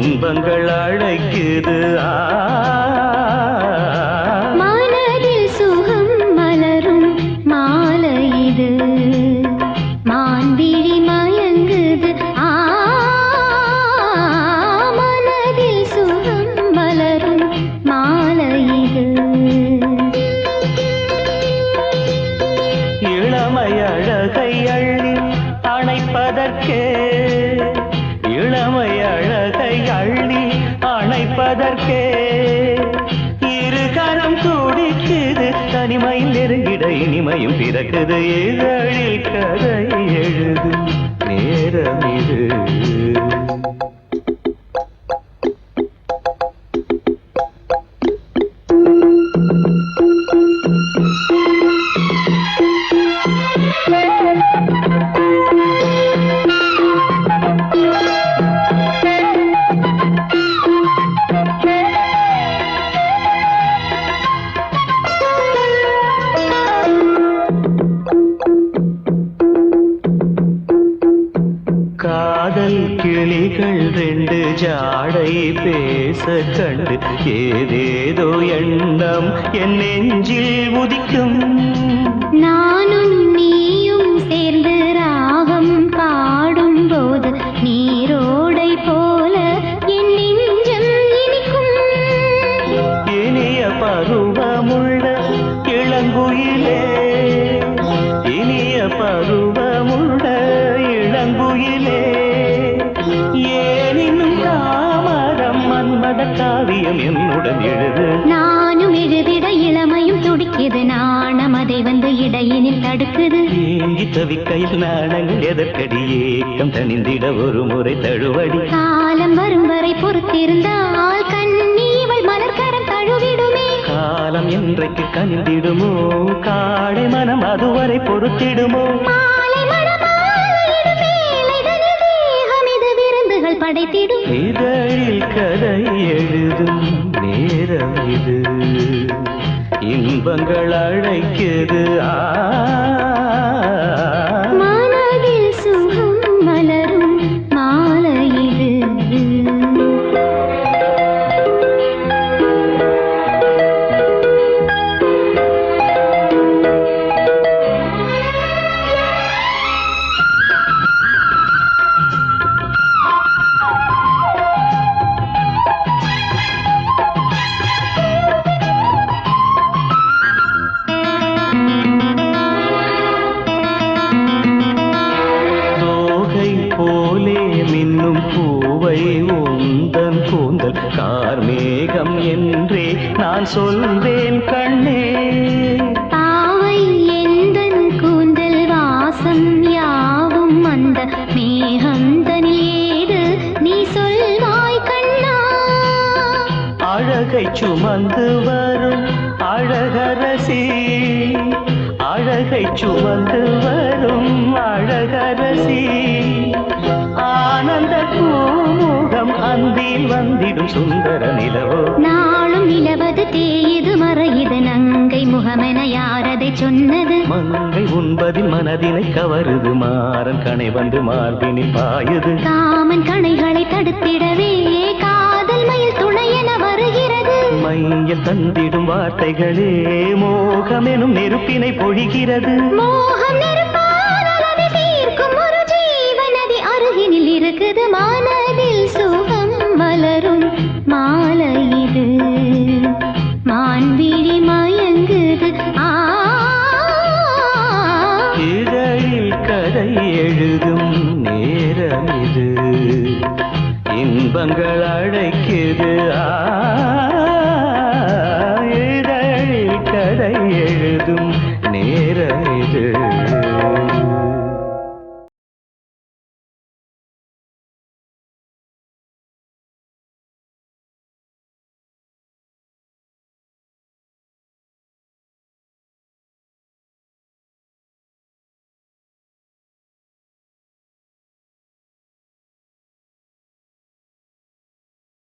இன்பங்கள் அழைக்குது மனதில் சுகம் மலரும் மாலை இது மான்விழி மயங்குது மனதில் சுகம் மலரும் மாலை இது இளமை அழகை அள்ளி அணைப்பதற்கே இளமை அழகை அள்ளி அணைப்பதற்கே இருகரம் துடிக்குது தனிமையில் நெருங்கிட இனிமையும் பிறக்குது இதழில் கதை எழுதும் நேரம் இது காதல் கிளிகள் ரெண்டு ஜாடை பேச கண்டு ஏதேதோ எண்ணம் என் நெஞ்சில் உதிக்கும் நானும் நீயும் சேர்ந்து ராகம் பாடும் போது நீரோடை போல என் நெஞ்சம் இனிக்கும் இனிய பருவமுள்ள இளங்குயிலே இனிய பருவமுள்ள இளங்குயிலே ஏனினும் தாமரம் மன்மத காவியம் என்னுடன் எழுது நானும் எழுதிட இளமையும் துடிக்குது நாணம் அதை வந்து இடையினில் தடுக்குது ஏங்கி தவிக்கையில் நாணங்கள் எதற்கடி ஏக்கம் தனிந்திட ஒரு முறை தழுவடி காலம் வரும் வரை பொறுத்திருந்தால் கண்ணீவள் மலர்கரம் தழுவிடுமே காலம் என்றைக்கு கனிந்திடுமோ காடை மனம் அதுவரை பொறுத்திடுமோ மாலை மணமாலையிடு மேலைதனில் தேகம் இது விருந்துகள் படைத்திடும் இதழில் கதை எழுதும் நேரம் இது இன்பங்கள் அழைக்குது மனதில் சுகம் மலரும் மாலை இது போலே மின்னும் பூவை உந்தன் கூந்தல் கார்மேகம் என்றே நான் சொல்வேன் கண்ணே பாவை எந்தன் கூந்தல் வாசம் யாவும் அந்த மேகந்தனில் ஏது நீ சொல்வாய் கண்ணா அழகை சுமந்து வரும் அழகரசி அழகை சுமந்து வரும் அழகரசி ஆனந்த பூமுகம் அந்தில் வந்திடும் சுந்தர நிலவோ நாளும் நிலவது தேயுது மறையுது நங்கை முகமென யாரதை சொன்னது மங்கை உண்பதில் மனதினை கவருது மாறன் கணை வந்து மார்பினில் பாயுது காமன் கணைகளை தடுத்திடவே காதல் மயில் துணையென வருகிறது மையில் தந்திடும் வார்த்தைகளே மோகமெனும் நெருப்பினை பொழிகிறது மோகம் நெருப்பால் அதை தீர்க்கும் ஒரு ஜீவநதி அருகினில் இருக்குது மனதில் சுகம் மலரும் மாலை இது மான்விழி மயங்குது இதழில் கதை எழுதும் நேரம் இது இன்பங்கள் அழைக்குது இதழில் கதை எழுதும் நேரம் இது